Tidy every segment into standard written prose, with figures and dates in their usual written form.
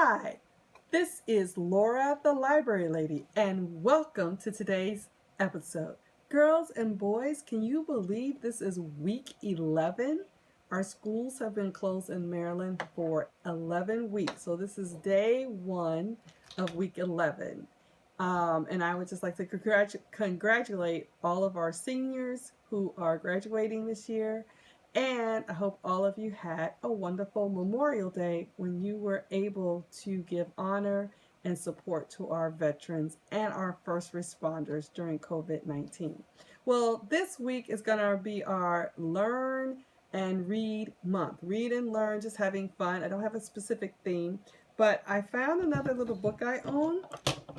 Hi, this is Laura the Library Lady, and welcome to today's episode. Girls and boys, can you believe this is week 11? Our schools have been closed in Maryland for 11 weeks, so this is day one of week 11. And I would just like to congratulate all of our seniors who are graduating this year. And I hope all of you had a wonderful Memorial Day when you were able to give honor and support to our veterans and our first responders during COVID-19. Well, this week is going to be our Learn and Read month. Read and learn, just having fun. I don't have a specific theme, but I found another little book I own,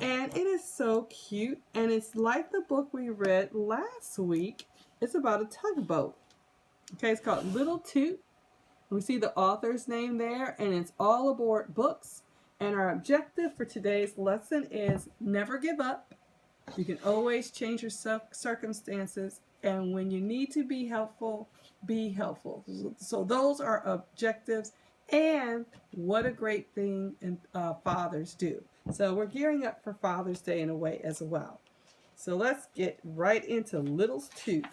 and it is so cute. And it's like the book we read last week. It's about a tugboat. Okay, it's called Little Toot. We see the author's name there, and it's All Aboard Books. And our objective for today's lesson is never give up. You can always change your circumstances, and when you need to be helpful, be helpful. So those are objectives, and what a great thing fathers do. So we're gearing up for Father's Day in a way as well. So let's get right into Little Toot.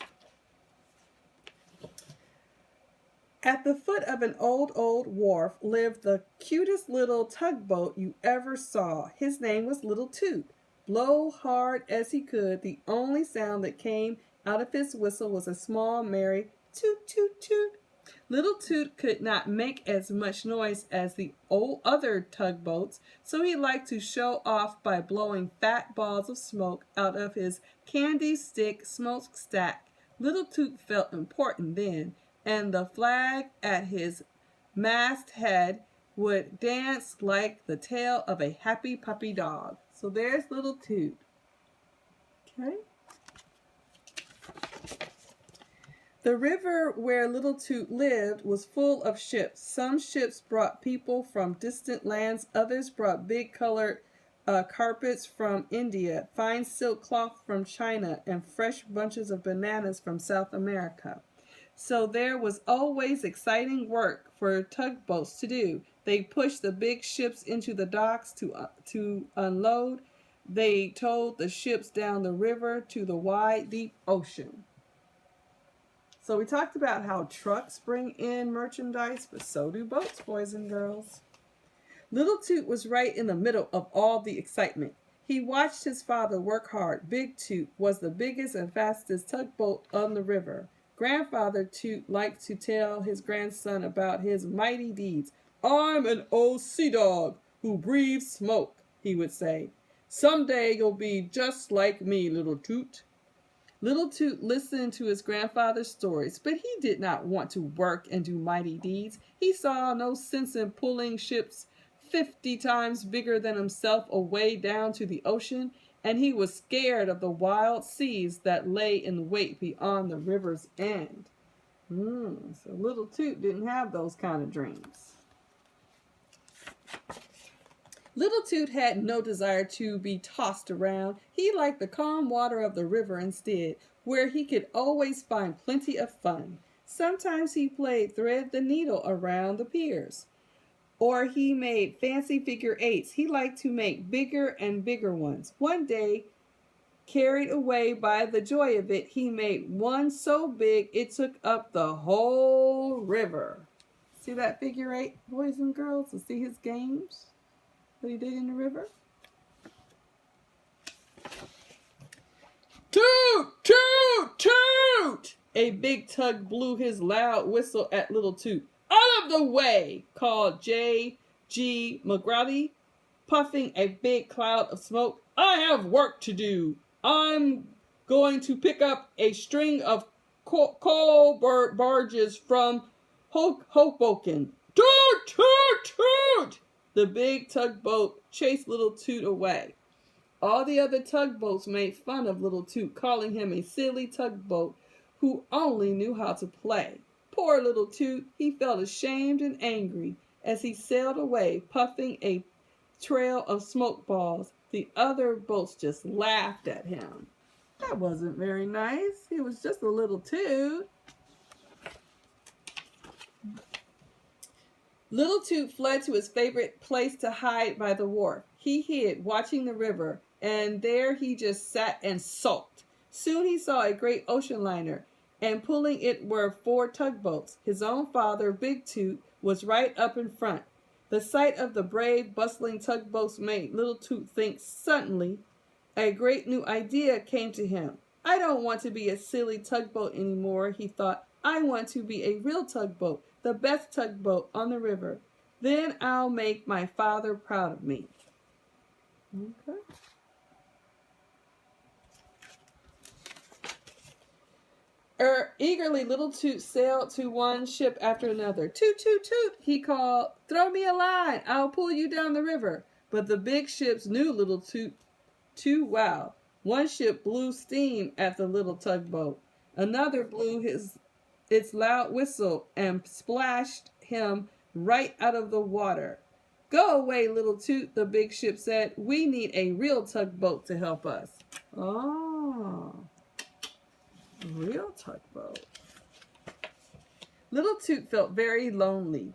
At the foot of an old wharf lived the cutest little tugboat you ever saw. His name was Little Toot. Blow hard as he could, the only sound that came out of his whistle was a small, merry toot, toot, toot. Little Toot could not make as much noise as the other tugboats, so he liked to show off by blowing fat balls of smoke out of his candy stick smokestack. Little Toot felt important then, and the flag at his masthead would dance like the tail of a happy puppy dog. So there's Little Toot. Okay. The river where Little Toot lived was full of ships. Some ships brought people from distant lands. Others brought big colored carpets from India, fine silk cloth from China, and fresh bunches of bananas from South America. So there was always exciting work for tugboats to do. They pushed the big ships into the docks to unload. They towed the ships down the river to the wide, deep ocean. So we talked about how trucks bring in merchandise, but so do boats, boys and girls. Little Toot was right in the middle of all the excitement. He watched his father work hard. Big Toot was the biggest and fastest tugboat on the river. Grandfather Toot liked to tell his grandson about his mighty deeds. "I'm an old sea dog who breathes smoke," he would say. "Someday you'll be just like me, Little Toot." Little Toot listened to his grandfather's stories, but he did not want to work and do mighty deeds. He saw no sense in pulling ships 50 times bigger than himself away down to the ocean, and he was scared of the wild seas that lay in wait beyond the river's end. So Little Toot didn't have those kind of dreams. Little Toot had no desire to be tossed around. He liked the calm water of the river instead, where he could always find plenty of fun. Sometimes he played thread the needle around the piers, or he made fancy figure eights. He liked to make bigger and bigger ones. One day, carried away by the joy of it, he made one so big it took up the whole river. See that figure eight, boys and girls? To see his games, what he did in the river? Toot! Toot! Toot! A big tug blew his loud whistle at Little Toot. "Out of the way!" called J.G. McGrady, puffing a big cloud of smoke. "I have work to do. I'm going to pick up a string of coal barges from Hoboken." "Toot! Toot! Toot!" The big tugboat chased Little Toot away. All the other tugboats made fun of Little Toot, calling him a silly tugboat who only knew how to play. Poor Little Toot, he felt ashamed and angry as he sailed away, puffing a trail of smoke balls. The other boats just laughed at him. That wasn't very nice. He was just a little Toot. Little Toot fled to his favorite place to hide by the wharf. He hid, watching the river, and there he just sat and sulked. Soon he saw a great ocean liner, and pulling it were 4 tugboats. His own father, Big Toot, was right up in front. The sight of the brave, bustling tugboats made Little Toot think. Suddenly, a great new idea came to him. I don't want to be a silly tugboat anymore, he thought. I want to be a real tugboat, the best tugboat on the river. Then I'll make my father proud of me. Okay. Eagerly, Little Toot sailed to one ship after another. Toot, toot, toot, he called. Throw me a line. I'll pull you down the river. But the big ships knew Little Toot too well. One ship blew steam at the little tugboat. Another blew its loud whistle and splashed him right out of the water. Go away, Little Toot, the big ship said. We need a real tugboat to help us. Oh, real tugboat. Little Toot felt very lonely.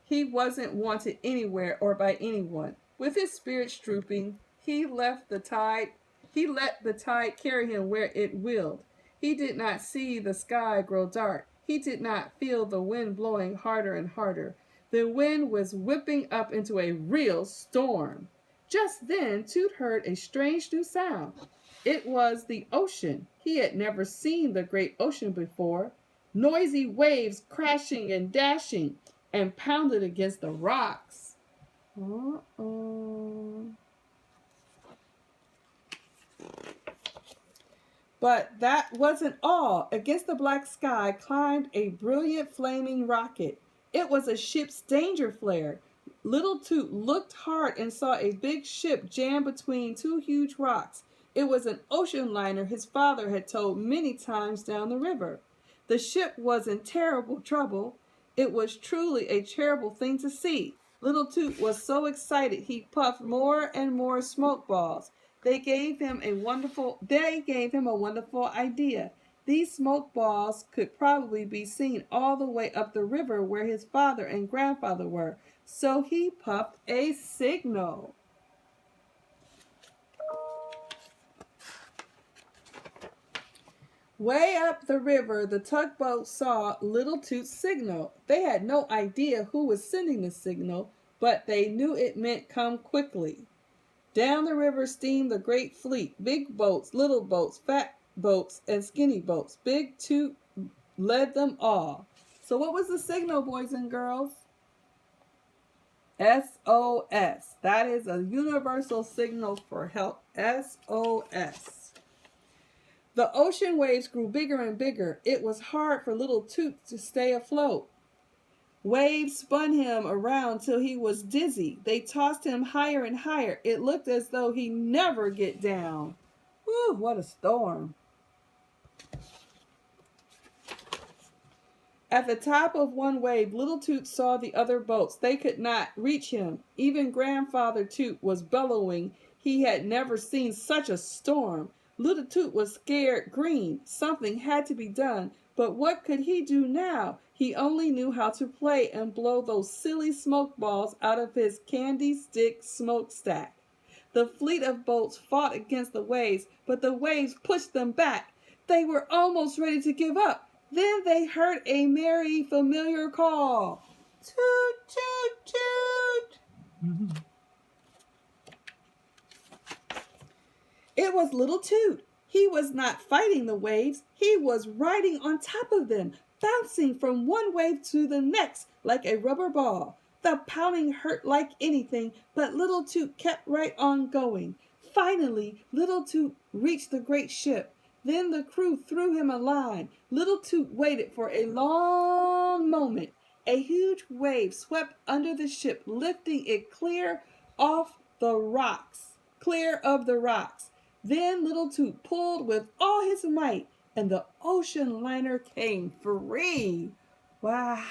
He wasn't wanted anywhere or by anyone. With his spirits drooping, he let the tide carry him where it willed. He did not see the sky grow dark. He did not feel the wind blowing harder and harder. The wind was whipping up into a real storm. Just then, Toot heard a strange new sound. It was the ocean. He had never seen the great ocean before. Noisy waves crashing and dashing and pounded against the rocks. But that wasn't all. Against the black sky climbed a brilliant flaming rocket. It was a ship's danger flare. Little Toot looked hard and saw a big ship jammed between 2 huge rocks. It was an ocean liner his father had towed many times down the river. The ship was in terrible trouble. It was truly a terrible thing to see. Little Toot was so excited he puffed more and more smoke balls. They gave him a wonderful idea. These smoke balls could probably be seen all the way up the river where his father and grandfather were. So he puffed a signal. Way up the river, the tugboat saw Little Toot's signal. They had no idea who was sending the signal, but they knew it meant come quickly. Down the river steamed the great fleet, big boats, little boats, fat boats, and skinny boats. Big Toot led them all. So what was the signal, boys and girls? SOS. That is a universal signal for help. SOS. The ocean waves grew bigger and bigger. It was hard for Little Toot to stay afloat. Waves spun him around till he was dizzy. They tossed him higher and higher. It looked as though he'd never get down. Whew, what a storm. At the top of one wave, Little Toot saw the other boats. They could not reach him. Even Grandfather Toot was bellowing. He had never seen such a storm. Little Toot was scared green. Something had to be done. But what could he do now? He only knew how to play and blow those silly smoke balls out of his candy stick smokestack. The fleet of boats fought against the waves, but the waves pushed them back. They were almost ready to give up. Then they heard a merry, familiar call. Toot, toot, toot. It was Little Toot. He was not fighting the waves. He was riding on top of them, bouncing from one wave to the next like a rubber ball. The pounding hurt like anything, but Little Toot kept right on going. Finally, Little Toot reached the great ship. Then the crew threw him a line. Little Toot waited for a long moment. A huge wave swept under the ship, lifting it clear of the rocks. Then Little Toot pulled with all his might, and the ocean liner came free. Wow.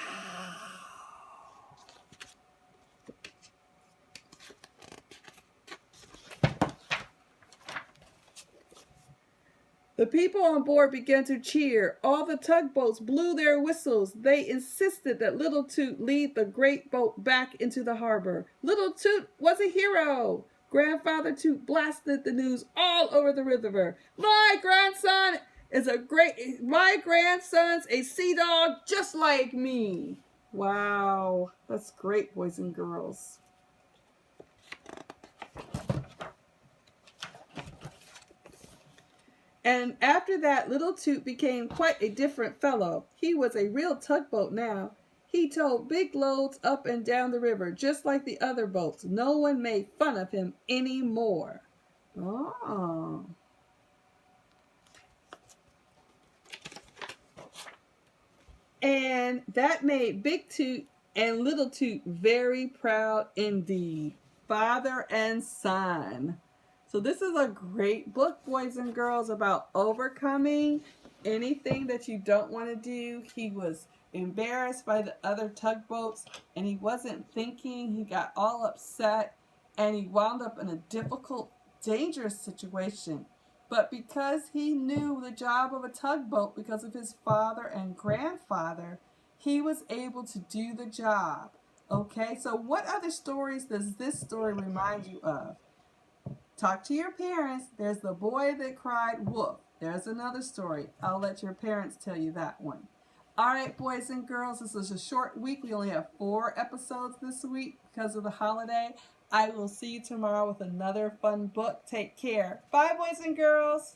The people on board began to cheer. All the tugboats blew their whistles. They insisted that Little Toot lead the great boat back into the harbor. Little Toot was a hero. Grandfather Toot blasted the news all over the river. My grandson's a sea dog just like me. Wow, that's great, boys and girls. And after that, Little Toot became quite a different fellow. He was a real tugboat now. He towed big loads up and down the river, just like the other boats. No one made fun of him anymore. Oh. And that made Big Toot and Little Toot very proud indeed. Father and son. So this is a great book, boys and girls, about overcoming anything that you don't want to do. He was embarrassed by the other tugboats and he wasn't thinking. He got all upset and he wound up in a difficult, dangerous situation. But because he knew the job of a tugboat because of his father and grandfather, he was able to do the job. Okay, so what other stories does this story remind you of? Talk to your parents. There's the boy that cried wolf. There's another story. I'll let your parents tell you that one. All right, boys and girls, this is a short week. We only have 4 episodes this week because of the holiday. I will see you tomorrow with another fun book. Take care. Bye, boys and girls.